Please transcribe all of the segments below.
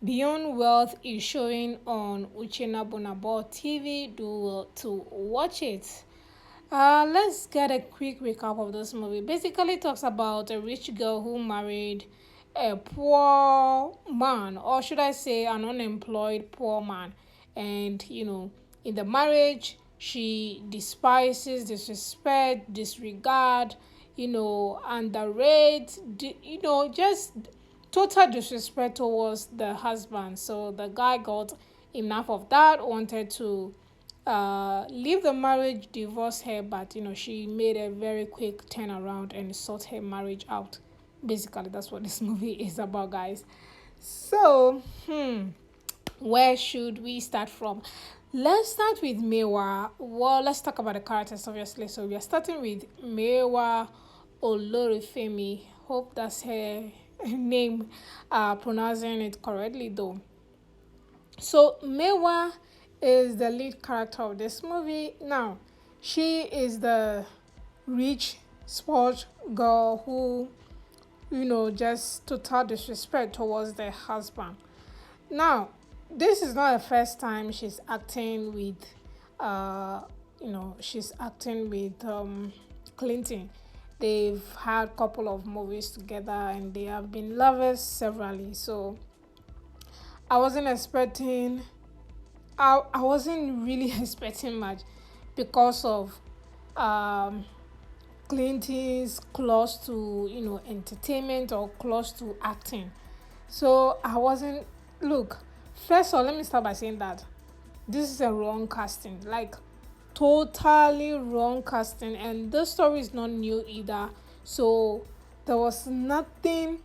Beyond Wealth is showing on Uchenna Bonabo TV. Do well to watch it. Let's get a quick recap of this movie. Basically, it talks about a rich girl who married a poor man, or should I say, an unemployed poor man. And in the marriage, she despises, disrespect, disregard, underrate, just total disrespect towards the husband. So the guy got enough of that, wanted to leave the marriage, divorce her, but she made a very quick turnaround and sought her marriage out. Basically, that's what this movie is about, guys. So, where should we start from? Let's start with Miwa. Well, let's talk about the characters, obviously. So we are starting with Miwa Olorunfemi. Hope that's her name, pronouncing it correctly though. So Miwa is the lead character of this movie. Now, she is the rich sport girl who, just total disrespect towards their husband. Now, this is not the first time she's acting with, she's acting with Clinton. They've had a couple of movies together and they have been lovers severally. So I wasn't expecting, I wasn't really expecting much because of um, Clinton's close to, entertainment or close to acting. So I wasn't, look, first of all, let me start by saying that this is a wrong casting, like totally wrong casting, and this story is not new either. So there was nothing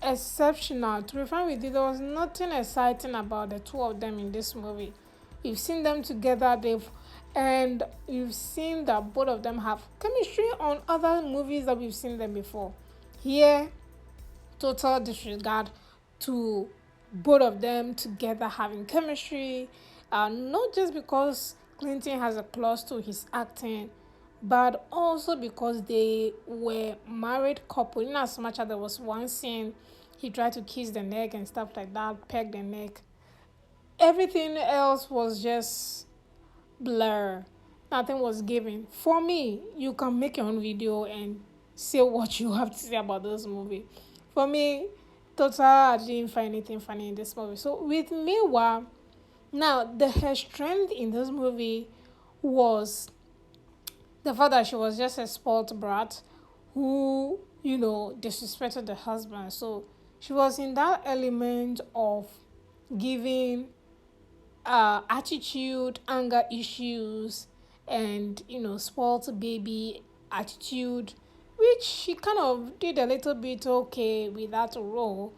exceptional. To be frank with you, there was nothing exciting about the two of them in this movie. You've seen them together, and you've seen that both of them have chemistry on other movies that we've seen them before. Here, total disregard to both of them together having chemistry, not just because Clinton has a clause to his acting, but also because they were married couple. In as much as there was one scene, he tried to kiss the neck and stuff like that, peg the neck. Everything else was just blur. Nothing was given. For me, you can make your own video and say what you have to say about this movie. For me, total, I didn't find anything funny in this movie. So with Miwa, now her strength in this movie was the fact that she was just a spoiled brat who, disrespected the husband. So she was in that element of giving attitude, anger issues, and spoiled baby attitude, which she kind of did a little bit okay with that role.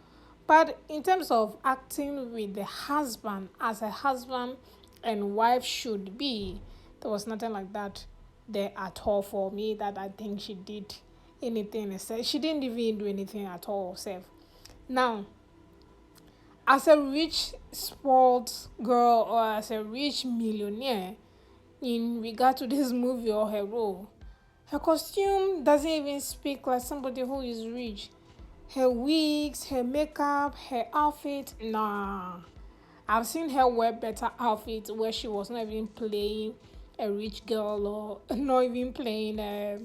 But in terms of acting with the husband as a husband and wife should be, there was nothing like that there at all for me that I think she did anything. She didn't even do anything at all herself. Now, as a rich spoiled girl or as a rich millionaire, in regard to this movie or her role, her costume doesn't even speak like somebody who is rich. Her wigs, her makeup, her outfit, nah. I've seen her wear better outfits where she was not even playing a rich girl or not even playing a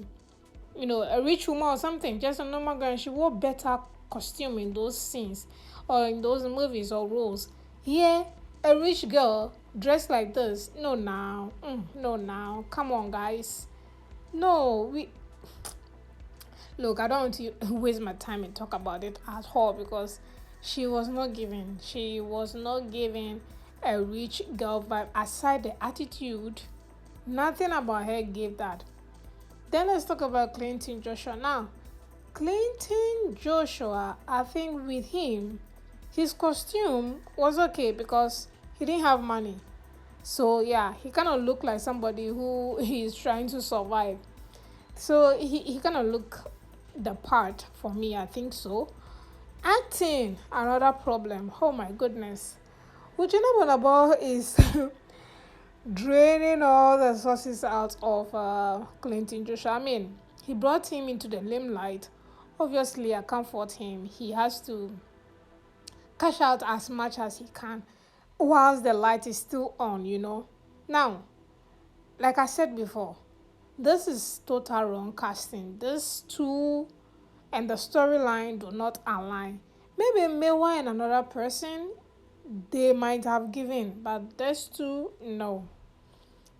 rich woman or something, just a normal girl. And she wore better costume in those scenes or in those movies or roles. Here, a rich girl dressed like this. No, now. No, now. Come on, guys. No, we look. I don't want to waste my time and talk about it at all because she was not giving. She was not giving a rich girl vibe. Aside the attitude, nothing about her gave that. Then let's talk about Clinton Joshua. Now, Clinton Joshua, I think with him, his costume was okay because he didn't have money. So yeah, he kind of looked like somebody who is trying to survive. So he kind of looked the part for me, I think so. Acting, another problem. Oh my goodness. Ujina Bonabo is draining all the sources out of Clinton Joshua. I mean, he brought him into the limelight. Obviously, I can't fault him. He has to cash out as much as he can whilst the light is still on. Now, like I said before, this is total wrong casting. These two and the storyline do not align. Maybe Miwa and another person they might have given, but these two, no.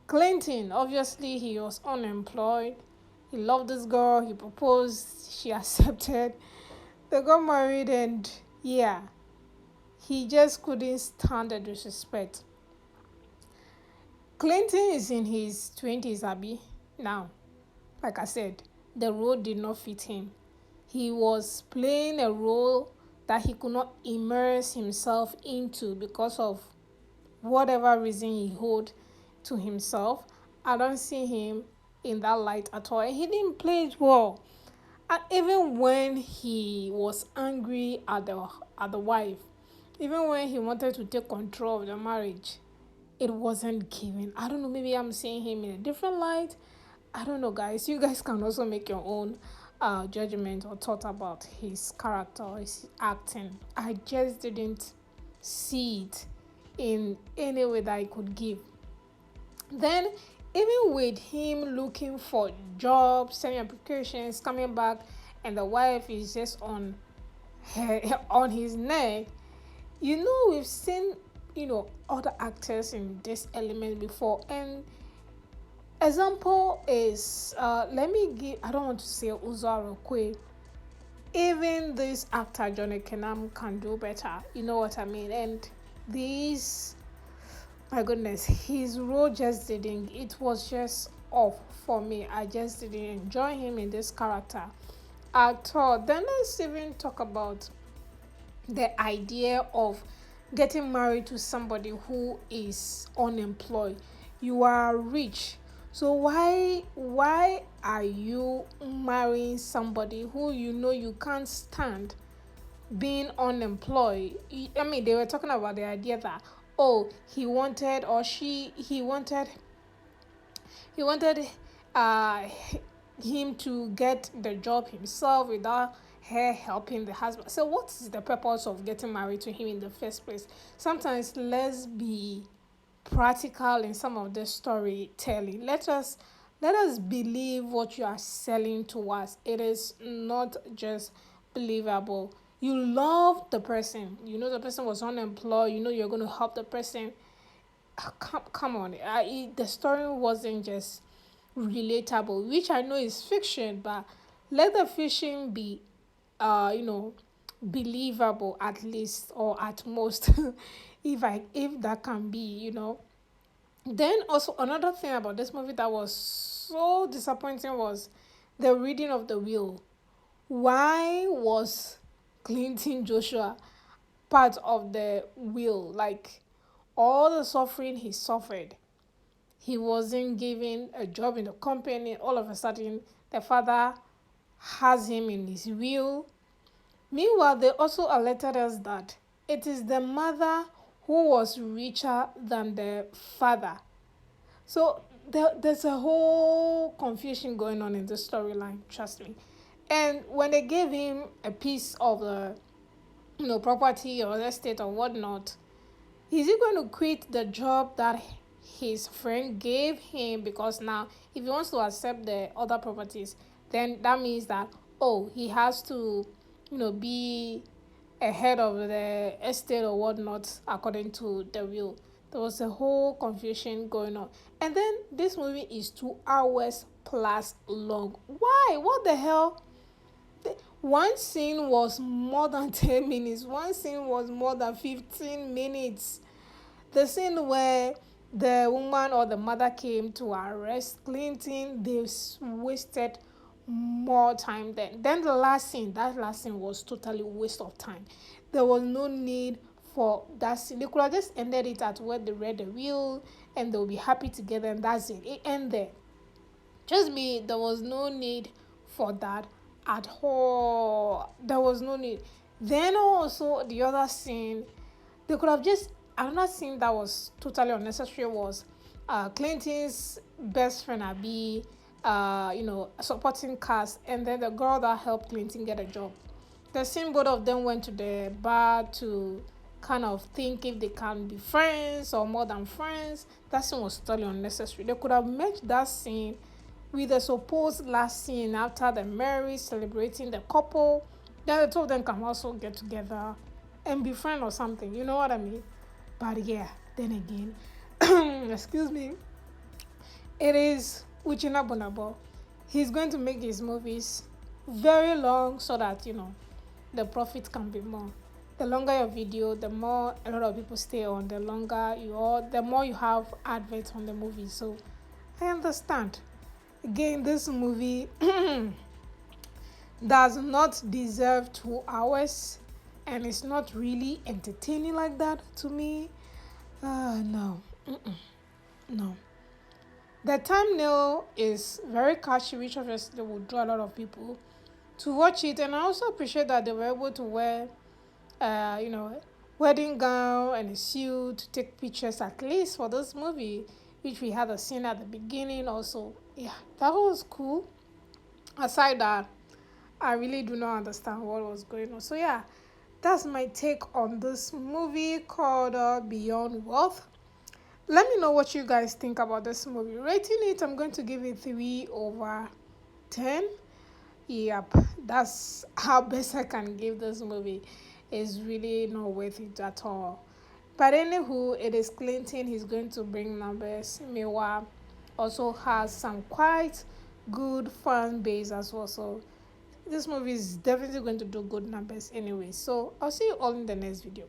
Clinton, obviously, he was unemployed. He loved this girl. He proposed. She accepted. They got married, and yeah, he just couldn't stand the disrespect. Clinton is in his 20s, Abby. Now, like I said, the role did not fit him. He was playing a role that he could not immerse himself into because of whatever reason he hold to himself. I don't see him in that light at all. He didn't play it well. And even when he was angry at the wife, even when he wanted to take control of the marriage, it wasn't given. I don't know, maybe I'm seeing him in a different light. I don't know, guys. You guys can also make your own judgment or thought about his character or his acting. I just didn't see it in any way that I could give. Then, even with him looking for jobs, sending applications, coming back, and the wife is just on his neck. We've seen other actors in this element before, and example is let me give. I don't want to say Uzaro Kwe. Even this actor Johnny Kenam can do better. You know what I mean? And these, my goodness, his role just didn't. It was just off for me. I just didn't enjoy him in this character at all. Then let's even talk about the idea of getting married to somebody who is unemployed. You are rich, so why are you marrying somebody who you can't stand being unemployed? I mean, they were talking about the idea that, oh, he wanted uh him to get the job himself without her helping the husband. So what is the purpose of getting married to him in the first place? Sometimes let's be practical in some of the storytelling. Let us believe what you are selling to us. It is not just believable. You love the person. You know the person was unemployed. You know you're going to help the person. Come on. The story wasn't just relatable, which I know is fiction, but let the fiction be, you know, believable at least or at most, if that can be. Then also another thing about this movie that was so disappointing was the reading of the will. Why was Clinton Joshua part of the will? Like all the suffering he suffered, he wasn't given a job in the company. All of a sudden, the father has him in his will. Meanwhile, they also alerted us that it is the mother who was richer than the father. So there's a whole confusion going on in the storyline, trust me. And when they gave him a piece of the property or estate or whatnot, is he going to quit the job that his friend gave him? Because now, if he wants to accept the other properties, then that means that, oh, he has to, be a head of the estate or whatnot according to the will. There was a whole confusion going on. And then this movie is 2 hours plus long. Why? What the hell? One scene was more than 10 minutes. One scene was more than 15 minutes. The scene where the woman or the mother came to arrest Clinton, they wasted more time then the last scene. That last scene was totally waste of time. There was no need for that scene. They could have just ended it at where they read the will and they'll be happy together, and that's it ended. Just me, there was no need for that at all. There was no need. Then also the other scene, they could have just, another scene that was totally unnecessary was Clinton's best friend Abby, supporting cast, and then the girl that helped Clinton get a job. The scene both of them went to the bar to kind of think if they can be friends or more than friends. That scene was totally unnecessary. They could have met that scene with the supposed last scene after the marriage, celebrating the couple. Then the two of them can also get together and be friends or something. You know what I mean? But yeah, then again, excuse me, it is Uchina Bonabo. He's going to make his movies very long so that, the profit can be more. The longer your video, the more a lot of people stay on, the more you have adverts on the movie. So I understand. Again, this movie does not deserve 2 hours and it's not really entertaining like that to me. No. No. The thumbnail is very catchy, which obviously will draw a lot of people to watch it. And I also appreciate that they were able to wear, wedding gown and a suit to take pictures at least for this movie, which we had a scene at the beginning also. Yeah, that was cool. Aside that, I really do not understand what was going on. So yeah, that's my take on this movie called Beyond Wealth. Let me know what you guys think about this movie. Rating it, I'm going to give it 3/10. Yep, that's how best I can give this movie. It's really not worth it at all. But anywho, it is Clinton. He's going to bring numbers. Miwa also has some quite good fan base as well. So this movie is definitely going to do good numbers anyway. So I'll see you all in the next video.